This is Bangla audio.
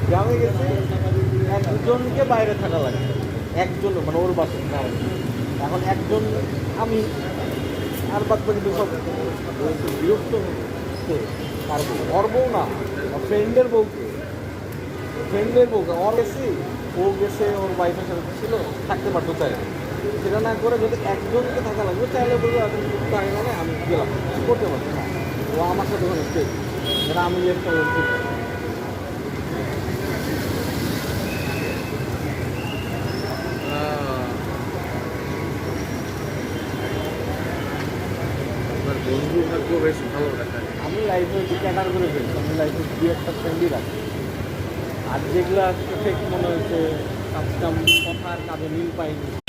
গ্রামে গেছে একজনকে বাইরে থাকা লাগে, একজন মানে ওর বাসা এখন একজন আমি আর বাদ বাকি তো সব বিরক্ত হচ্ছে। পারবো ওর বউ না, ফ্রেন্ডের বউকে, ওর গেছি, ও গেছে ওর ওয়াইফের সাথে ছিল, থাকতে পারতো চাইলে, সেটা না করে যদি একজনকে থাকা লাগবে চাইলে বলবো এখন তাই মানে আমি গেলাম করতে পারছি না, ও আমার সাথে ওখানে স্টে, যেটা আমি একটা বন্ধু ভাগ্য বেশ ভালো দেখায়। আমি লাইফে ক্যাটার করে ফেলছি, আমি লাইফে দু একটা ফ্রেন্ডই রাখি, আর যেগুলো ঠিক মনে হচ্ছে কাজ কাম কথার কাজে মিল পাইনি।